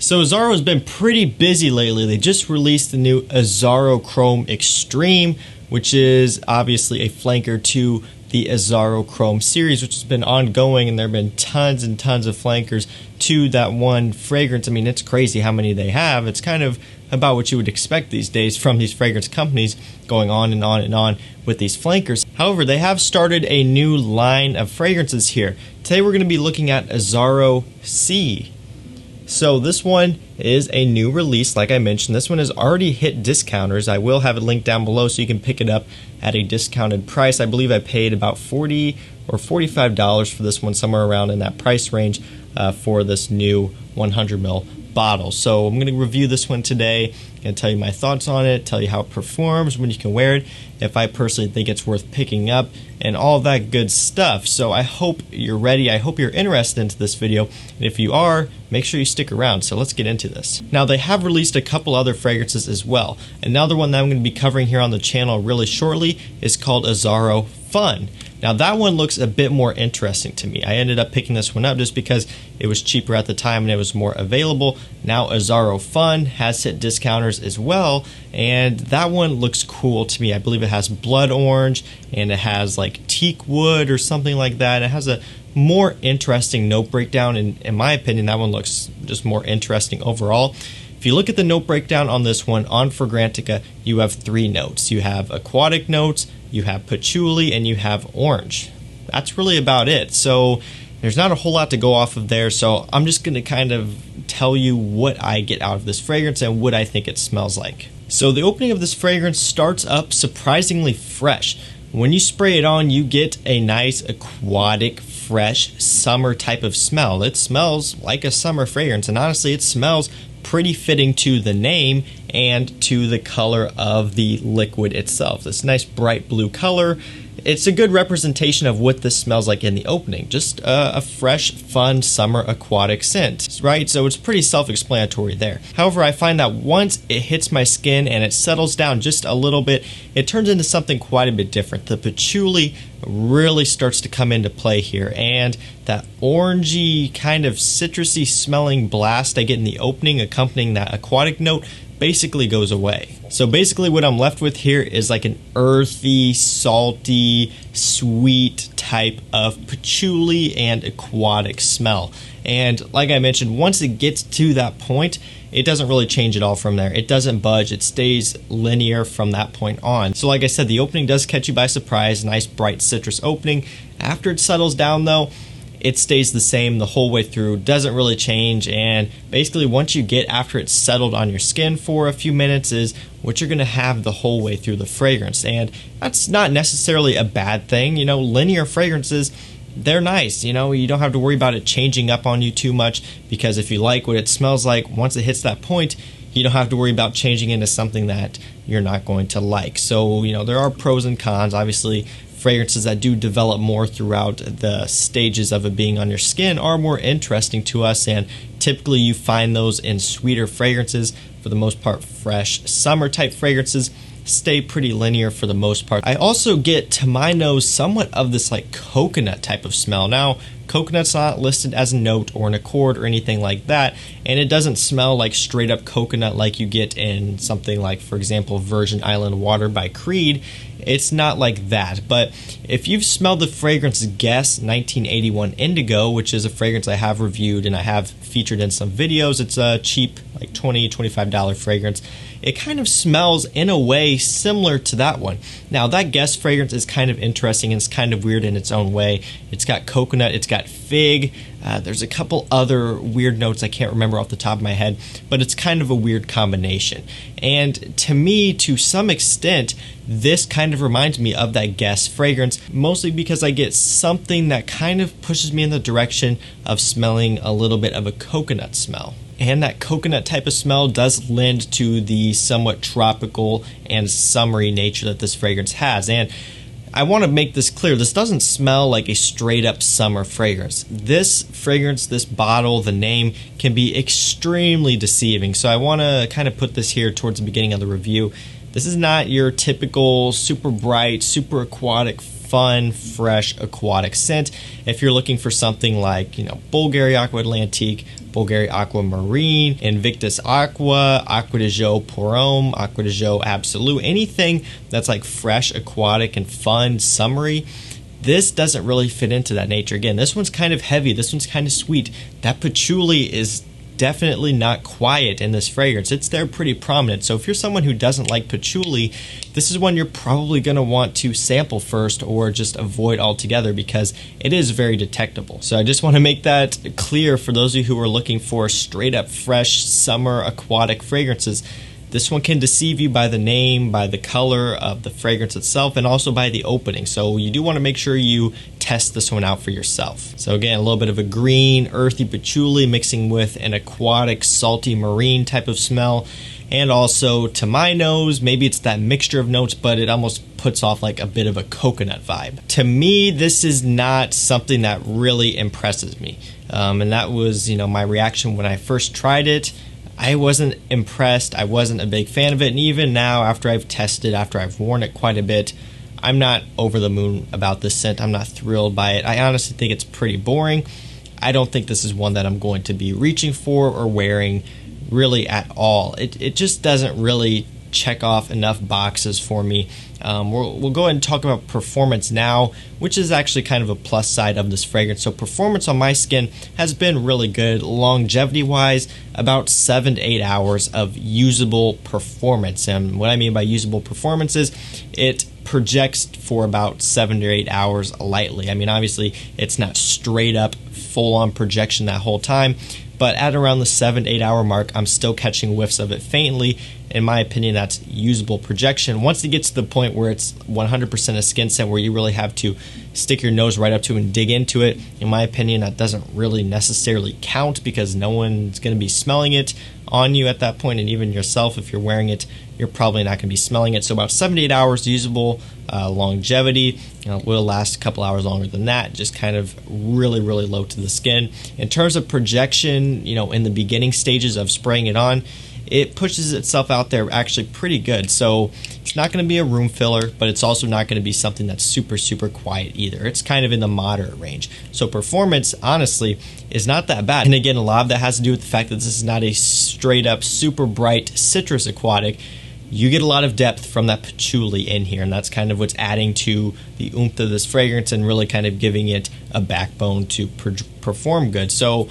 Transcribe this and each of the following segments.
So Azzaro has been pretty busy lately. They just released the new Azzaro Chrome Extreme, which is obviously a flanker to the Azzaro Chrome series, which has been ongoing, and there have been tons and tons of flankers to that one fragrance. I mean, it's crazy how many they have. It's kind of about what you would expect these days from these fragrance companies, going on and on and on with these flankers. However, they have started a new line of fragrances here. Today we're going to be looking at Azzaro Sea. So this one is a new release, like I mentioned. This one has already hit discounters. I will have it linked down below so you can pick it up at a discounted price. I believe I paid about $40 or $45 for this one, somewhere around in that price range for this new 100 ml bottle. So I'm going to review this one today and tell you my thoughts on it, tell you how it performs, when you can wear it, if I personally think it's worth picking up, and all that good stuff. So I hope you're ready. I hope you're interested into this video, and if you are, make sure you stick around. So let's get into this. Now, they have released a couple other fragrances as well. Another one that I'm going to be covering here on the channel really shortly is called Azzaro Fun. Now that one looks a bit more interesting to me. I ended up picking this one up just because it was cheaper at the time and it was more available. Now Azzaro Fun has hit discounters as well, and that one looks cool to me. I believe it has blood orange and it has like teak wood or something like that. It has a more interesting note breakdown, and in my opinion that one looks just more interesting overall. If you look at the note breakdown on this one, on Fragrantica, you have 3 notes. You have aquatic notes, you have patchouli, and you have orange. That's really about it. So there's not a whole lot to go off of there. So I'm just going to kind of tell you what I get out of this fragrance and what I think it smells like. So the opening of this fragrance starts up surprisingly fresh. When you spray it on, you get a nice aquatic, fresh, summer type of smell. It smells like a summer fragrance, and honestly it smells pretty fitting to the name and to the color of the liquid itself. This nice bright blue color. It's a good representation of what this smells like in the opening. Just a fresh, fun, summer aquatic scent, right? So it's pretty self-explanatory there. However, I find that once it hits my skin and it settles down just a little bit, it turns into something quite a bit different. The patchouli really starts to come into play here, and that orangey kind of citrusy smelling blast I get in the opening accompanying that aquatic note basically goes away. So basically what I'm left with here is like an earthy, salty, sweet type of patchouli and aquatic smell. And like I mentioned, once it gets to that point, it doesn't really change at all from there. It doesn't budge. It stays linear from that point on. So like I said, the opening does catch you by surprise. Nice bright citrus opening. After it settles down though, it stays the same the whole way through, doesn't really change, and basically once you get after it's settled on your skin for a few minutes is what you're going to have the whole way through the fragrance. And that's not necessarily a bad thing. You know, linear fragrances, they're nice. You know, you don't have to worry about it changing up on you too much, because if you like what it smells like, once it hits that point, you don't have to worry about changing into something that you're not going to like. So, you know, there are pros and cons. Obviously, fragrances that do develop more throughout the stages of it being on your skin are more interesting to us, and typically you find those in sweeter fragrances. For the most part, fresh summer type fragrances stay pretty linear for the most part. I also get, to my nose, somewhat of this like coconut type of smell. Now, coconut's not listed as a note or an accord or anything like that, and it doesn't smell like straight up coconut like you get in something like, for example, Virgin Island Water by Creed. It's not like that. But if you've smelled the fragrance Guess 1981 Indigo, which is a fragrance I have reviewed and I have featured in some videos, it's a cheap, like $20, $25 fragrance. It kind of smells in a way similar to that one. Now, that Guess fragrance is kind of interesting and it's kind of weird in its own way. It's got coconut, it's got fig, there's a couple other weird notes I can't remember off the top of my head, but it's kind of a weird combination. And to me, to some extent, this kind of reminds me of that Guess fragrance, mostly because I get something that kind of pushes me in the direction of smelling a little bit of a coconut smell. And that coconut type of smell does lend to the somewhat tropical and summery nature that this fragrance has. And I want to make this clear, this doesn't smell like a straight up summer fragrance. This fragrance, this bottle, the name can be extremely deceiving. So I want to kind of put this here towards the beginning of the review. This is not your typical super bright, super aquatic, fun, fresh, aquatic scent. If you're looking for something like, Bulgari Aqua Atlantique, Bulgari Aquamarine, Invictus Aqua, Aqua de Jo Porome, Aqua de Jo Absolute, anything that's like fresh, aquatic, and fun, summery, this doesn't really fit into that nature. Again, this one's kind of heavy, this one's kind of sweet. That patchouli is definitely not quiet in this fragrance. It's there pretty prominent. So if you're someone who doesn't like patchouli, this is one you're probably going to want to sample first or just avoid altogether because it is very detectable. So I just want to make that clear for those of you who are looking for straight up fresh summer aquatic fragrances. This one can deceive you by the name, by the color of the fragrance itself, and also by the opening. So you do want to make sure you test this one out for yourself. So again, a little bit of a green, earthy patchouli mixing with an aquatic, salty, marine type of smell. And also, to my nose, maybe it's that mixture of notes, but it almost puts off like a bit of a coconut vibe. To me, this is not something that really impresses me. And that was, my reaction when I first tried it. I wasn't impressed. I wasn't a big fan of it. And even now, after I've tested, after I've worn it quite a bit, I'm not over the moon about this scent. I'm not thrilled by it. I honestly think it's pretty boring. I don't think this is one that I'm going to be reaching for or wearing really at all. It just doesn't really check off enough boxes for me. We'll go ahead and talk about performance now, which is actually kind of a plus side of this fragrance. So performance on my skin has been really good. Longevity wise, about 7 to 8 hours of usable performance. And what I mean by usable performance is it projects for about 7 to 8 hours lightly. I mean, obviously it's not straight up full on projection that whole time, but at around the 7 to 8 hour mark, I'm still catching whiffs of it faintly. In my opinion, that's usable projection. Once it gets to the point where it's 100% a skin scent where you really have to stick your nose right up to and dig into it, in my opinion, that doesn't really necessarily count because no one's going to be smelling it on you at that point, and even yourself, if you're wearing it, you're probably not going to be smelling it. So about 7 to 8 hours usable. Longevity will last a couple hours longer than that, just kind of really, really low to the skin. In terms of projection, in the beginning stages of spraying it on, it pushes itself out there actually pretty good. So it's not going to be a room filler, but it's also not going to be something that's super, super quiet either. It's kind of in the moderate range. So performance, honestly, is not that bad. And again, a lot of that has to do with the fact that this is not a straight up super bright citrus aquatic. You get a lot of depth from that patchouli in here, and that's kind of what's adding to the oomph of this fragrance and really kind of giving it a backbone to perform good. So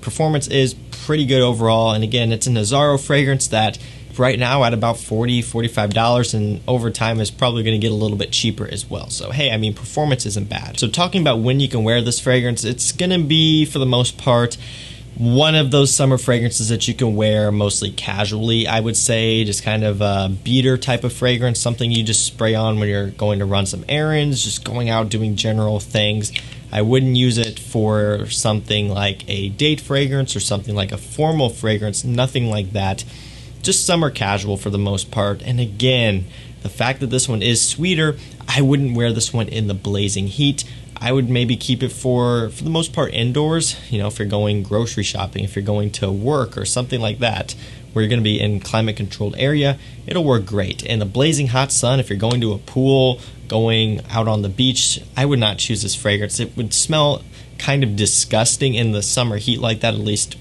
performance is pretty good overall, and again, it's an Azzaro fragrance that right now at about $40, $45, and over time is probably going to get a little bit cheaper as well. So hey, I mean, performance isn't bad. So talking about when you can wear this fragrance, it's going to be, for the most part, one of those summer fragrances that you can wear mostly casually, I would say. Just kind of a beater type of fragrance, something you just spray on when you're going to run some errands, just going out doing general things. I wouldn't use it for something like a date fragrance or something like a formal fragrance, nothing like that. Just summer casual for the most part. And again, the fact that this one is sweeter, I wouldn't wear this one in the blazing heat. I would maybe keep it for the most part indoors, if you're going grocery shopping, if you're going to work or something like that, where you're going to be in climate controlled area, it'll work great. In the blazing hot sun, if you're going to a pool, going out on the beach, I would not choose this fragrance. It would smell kind of disgusting in the summer heat like that, at least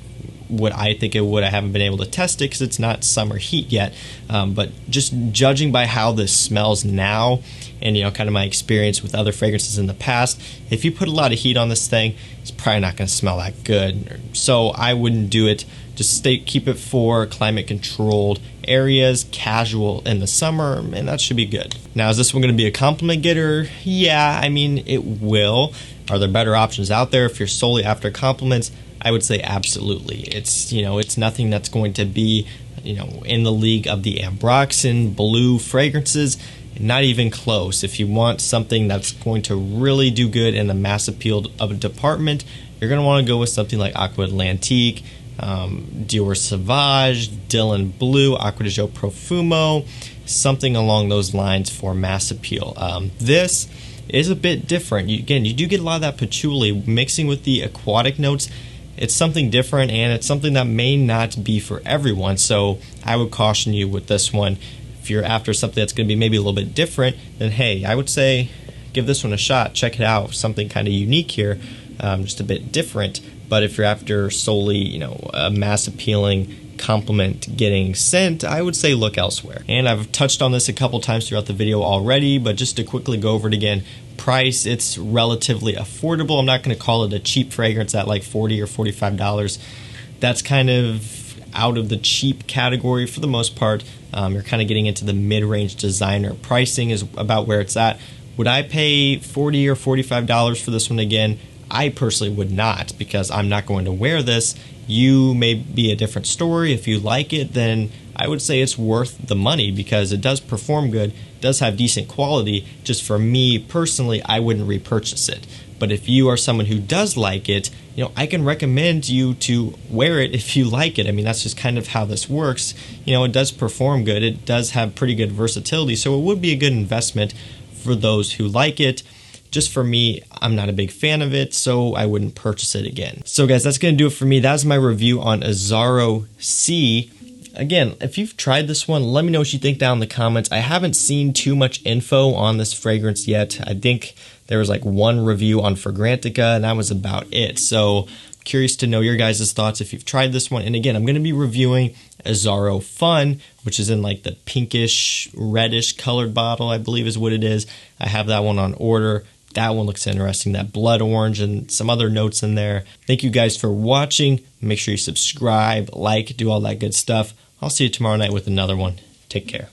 what I think it would. I haven't been able to test it because it's not summer heat yet, but just judging by how this smells now and kind of my experience with other fragrances in the past, if you put a lot of heat on this thing, it's probably not going to smell that good. So I wouldn't do it. Just keep it for climate controlled areas, casual in the summer, and that should be good. Now, is this one going to be a compliment getter? Yeah, I mean, it will. Are there better options out there if you're solely after compliments? I would say absolutely. It's it's nothing that's going to be in the league of the Ambroxan blue fragrances. Not even close. If you want something that's going to really do good in the mass appeal of a department, you're going to want to go with something like Aqua Atlantique, Dior Sauvage, Dylan Blue, Aqua de Jo Profumo, something along those lines for mass appeal. This is a bit different. You do get a lot of that patchouli mixing with the aquatic notes. It's something different, and it's something that may not be for everyone. So I would caution you with this one. If you're after something that's going to be maybe a little bit different, then hey, I would say give this one a shot. Check it out. Something kind of unique here, just a bit different. But if you're after solely, you know, a mass appealing compliment getting scent, I would say look elsewhere. And I've touched on this a couple times throughout the video already, but just to quickly go over it again, price, it's relatively affordable. I'm not going to call it a cheap fragrance at like $40 or $45. That's kind of out of the cheap category for the most part. You're kind of getting into the mid-range designer. Pricing is about where it's at. Would I pay $40 or $45 for this one again? I personally would not, because I'm not going to wear this. You may be a different story. If you like it, then I would say it's worth the money because it does perform good, does have decent quality. Just for me personally, I wouldn't repurchase it. But if you are someone who does like it, you know, I can recommend you to wear it if you like it. I mean, that's just kind of how this works. You know, it does perform good. It does have pretty good versatility, so it would be a good investment for those who like it. Just for me, I'm not a big fan of it, so I wouldn't purchase it again. So guys, that's going to do it for me. That's my review on Azzaro Sea. Again, if you've tried this one, let me know what you think down in the comments. I haven't seen too much info on this fragrance yet. I think there was like one review on Fragrantica, and that was about it. So curious to know your guys' thoughts if you've tried this one. And again, I'm going to be reviewing Azzaro Fun, which is in like the pinkish, reddish colored bottle, I believe is what it is. I have that one on order. That one looks interesting, that blood orange and some other notes in there. Thank you guys for watching. Make sure you subscribe, like, do all that good stuff. I'll see you tomorrow night with another one. Take care.